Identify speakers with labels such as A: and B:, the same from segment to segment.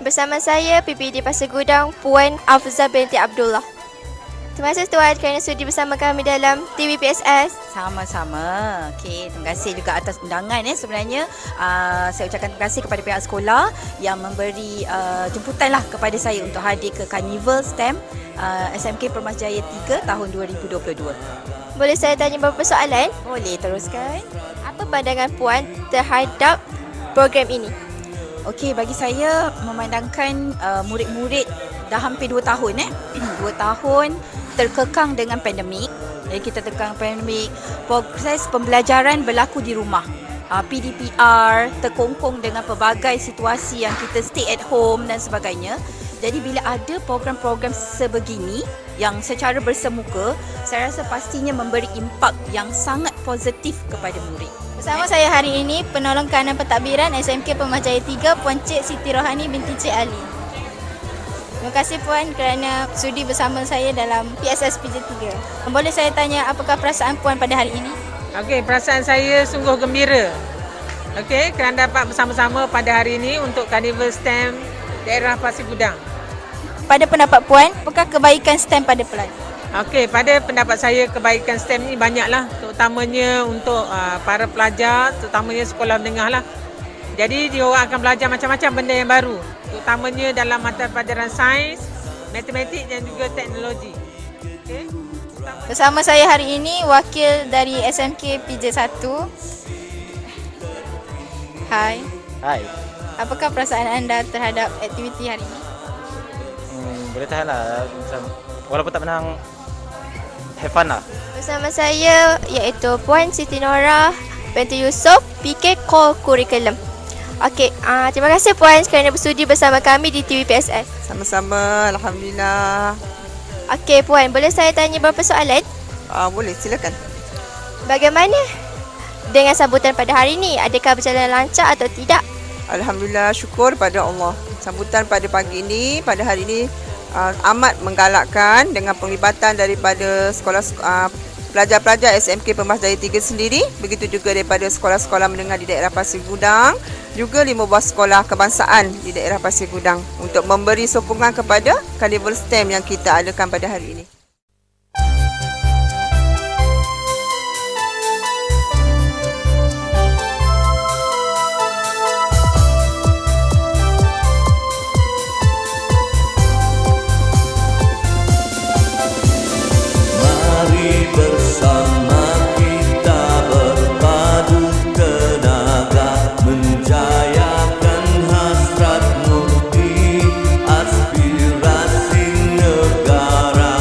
A: Bersama saya PPD Pasir Gudang Puan Afzal binti Abdullah. Terima kasih Tuan kerana sudi bersama kami dalam TVPSS.
B: Sama-sama. Okey, terima kasih juga atas undangan sebenarnya. Saya ucapkan terima kasih kepada pihak sekolah yang memberi jemputanlah kepada saya untuk hadir ke Carnival STEM SMK Permas Jaya 3 tahun 2022.
A: Boleh saya tanya beberapa soalan?
B: Boleh teruskan.
A: Apa pandangan Puan terhadap program ini?
B: Okey, bagi saya memandangkan murid-murid dah hampir 2 tahun 2 tahun terkekang dengan pandemik. Jadi kita terkekang pandemik, proses pembelajaran berlaku di rumah. PDPR, terkongkong dengan pelbagai situasi yang kita stay at home dan sebagainya. Jadi bila ada program-program sebegini yang secara bersemuka, saya rasa pastinya memberi impak yang sangat positif kepada murid.
C: Bersama saya hari ini, penolong kanan pentadbiran SMK Permas Jaya 3, Puan Cik Siti Rohani binti Cik Ali. Terima kasih Puan kerana sudi bersama saya dalam PSS PJ3. Boleh saya tanya apakah perasaan Puan pada hari ini?
D: Okey, perasaan saya sungguh gembira. Okey, kerana dapat bersama-sama pada hari ini untuk Carnival STEM daerah Pasir Gudang.
C: Pada pendapat Puan, apakah kebaikan STEM pada pelajar?
D: Okey, pada pendapat saya kebaikan STEM ni banyaklah, terutamanya untuk para pelajar, terutamanya sekolah menengah lah. Jadi dia orang akan belajar macam-macam benda yang baru, terutamanya dalam mata pelajaran sains, matematik dan juga teknologi. Okey.
C: Bersama saya hari ini, wakil dari SMK PJ1. Hai.
E: Hai.
C: Apakah perasaan anda terhadap aktiviti hari ini?
E: Boleh tahan lah. Walaupun tak menang, have fun lah.
A: Bersama saya iaitu Puan Siti Nora binti Yusof, PK Core Curriculum. Okey, terima kasih Puan kerana bersudi bersama kami di TVPSS.
F: Sama-sama, Alhamdulillah.
A: Okey Puan, boleh saya tanya beberapa soalan?
F: Boleh, silakan.
A: Bagaimana dengan sambutan pada hari ini? Adakah berjalan lancar atau tidak?
F: Alhamdulillah, syukur pada Allah. Sambutan pada pagi ini, pada hari ini amat menggalakkan dengan penglibatan daripada pelajar-pelajar SMK Permas Jaya 3 sendiri, begitu juga daripada sekolah-sekolah menengah di daerah Pasir Gudang, juga 5 buah sekolah kebangsaan di daerah Pasir Gudang untuk memberi sokongan kepada Carnival STEM yang kita adakan pada hari ini.
G: Aspirasi negara.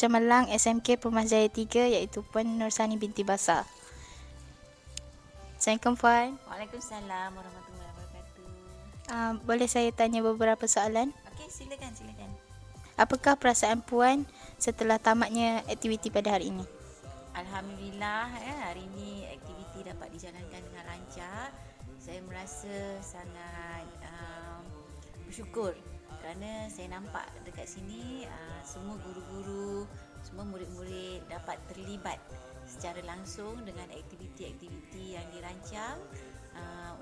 C: cemerlang SMK Perumahan Jaya 3 iaitu Puan Nursani binti Basar. Assalamualaikum Puan.
B: Waalaikumsalam warahmatullahi wabarakatuh.
C: Boleh saya tanya beberapa soalan?
B: Okey, silakan.
C: Apakah perasaan Puan setelah tamatnya aktiviti pada hari ini?
B: Alhamdulillah, hari ini aktiviti dapat dijalankan dengan lancar. Saya merasa sangat bersyukur kerana saya nampak dekat sini semua guru-guru, semua murid-murid dapat terlibat secara langsung dengan aktiviti-aktiviti yang dirancang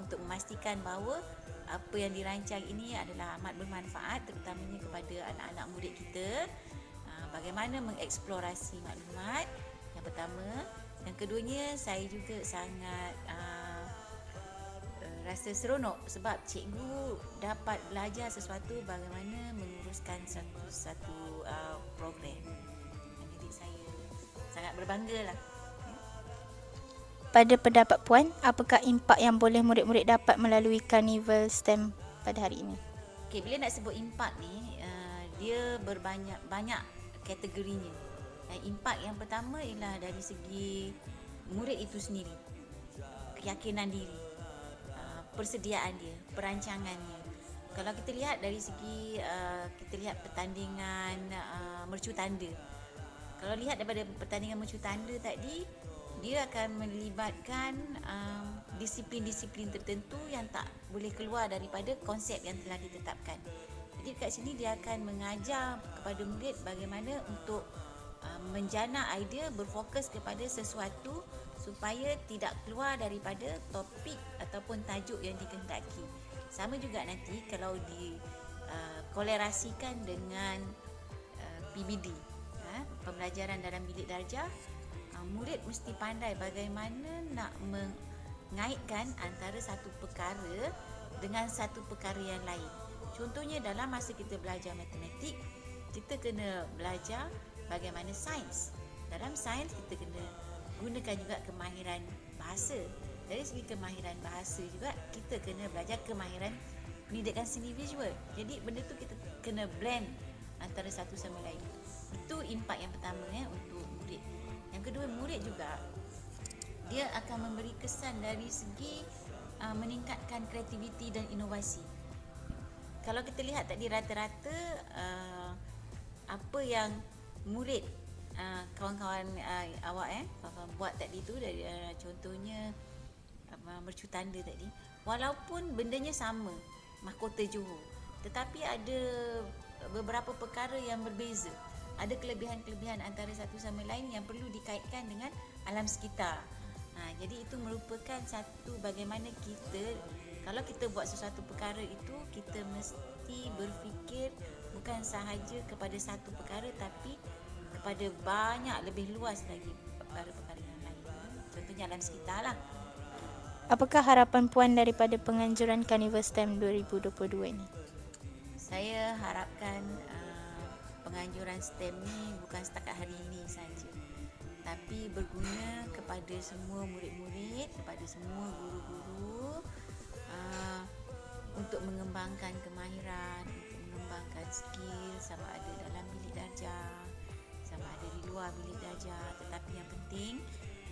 B: untuk memastikan bahawa apa yang dirancang ini adalah amat bermanfaat terutamanya kepada anak-anak murid kita. Bagaimana mengeksplorasi maklumat yang pertama. Yang keduanya, saya juga sangat rasa seronok sebab cikgu dapat belajar sesuatu bagaimana menguruskan satu program. Jadi saya sangat berbangga lah.
C: Pada pendapat Puan, apakah impak yang boleh murid-murid dapat melalui Carnival STEM pada hari ini?
B: Okay, bila nak sebut impak ni, dia banyak kategorinya. Impak yang pertama ialah dari segi murid itu sendiri, keyakinan diri, persediaan dia, perancangannya. Kalau kita lihat dari segi kita lihat pertandingan mercu tanda. Kalau lihat daripada pertandingan mercu tanda tadi, dia akan melibatkan disiplin-disiplin tertentu yang tak boleh keluar daripada konsep yang telah ditetapkan. Jadi kat sini dia akan mengajar kepada murid bagaimana untuk menjana idea, berfokus kepada sesuatu supaya tidak keluar daripada topik ataupun tajuk yang dikehendaki. Sama juga nanti kalau dikolerasikan dengan PBD, pembelajaran dalam bilik darjah, murid mesti pandai bagaimana nak mengaitkan antara satu perkara dengan satu perkara yang lain. Contohnya dalam masa kita belajar matematik, kita kena belajar bagaimana sains. Dalam sains kita kena gunakan juga kemahiran bahasa. Dari segi kemahiran bahasa juga kita kena belajar kemahiran pendidikan seni visual. Jadi benda tu kita kena blend antara satu sama lain. Itu impak yang pertama untuk murid. Yang kedua, murid juga dia akan memberi kesan dari segi meningkatkan kreativiti dan inovasi. Kalau kita lihat tadi rata-rata apa yang murid kawan-kawan awak kawan-kawan buat tadi tu dari contohnya mercu tanda tadi, walaupun bendanya sama, mahkota Johor, tetapi ada beberapa perkara yang berbeza. Ada kelebihan-kelebihan antara satu sama lain yang perlu dikaitkan dengan alam sekitar. Jadi itu merupakan satu bagaimana kita, kalau kita buat sesuatu perkara itu, kita mesti berfikir bukan sahaja kepada satu perkara tapi kepada banyak lebih luas lagi perkara-perkara yang lain. Contohnya alam sekitar lah.
C: Apakah harapan Puan daripada penganjuran Carnival STEM 2022 ini?
B: Saya harapkan penganjuran STEM ni bukan setakat hari ini saja, tapi berguna kepada semua murid-murid, kepada semua guru-guru untuk mengembangkan kemahiran, untuk mengembangkan skill, sama ada dalam bilik darjah, sama ada di luar bilik darjah. Tetapi yang penting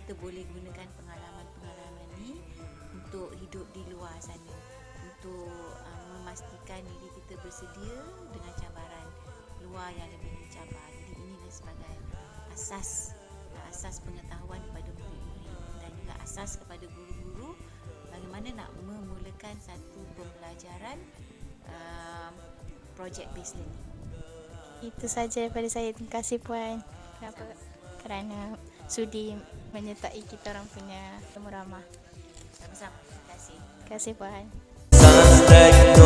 B: kita boleh gunakan pengalaman-pengalaman ni untuk hidup di luar sana, untuk memastikan diri kita bersedia dengan cabaran luar yang lebih mencabar. Jadi inilah sebagai asas pengetahuan kepada murid-murid dan juga asas kepada guru-guru bagaimana nak memulakan satu pembelajaran project based learning.
C: Itu saja daripada saya. Terima kasih Puan kerana sudi menyertai kita orang punya temu ramah.
B: Sama-sama. Terima kasih.
C: Terima kasih Puan.
G: Sunset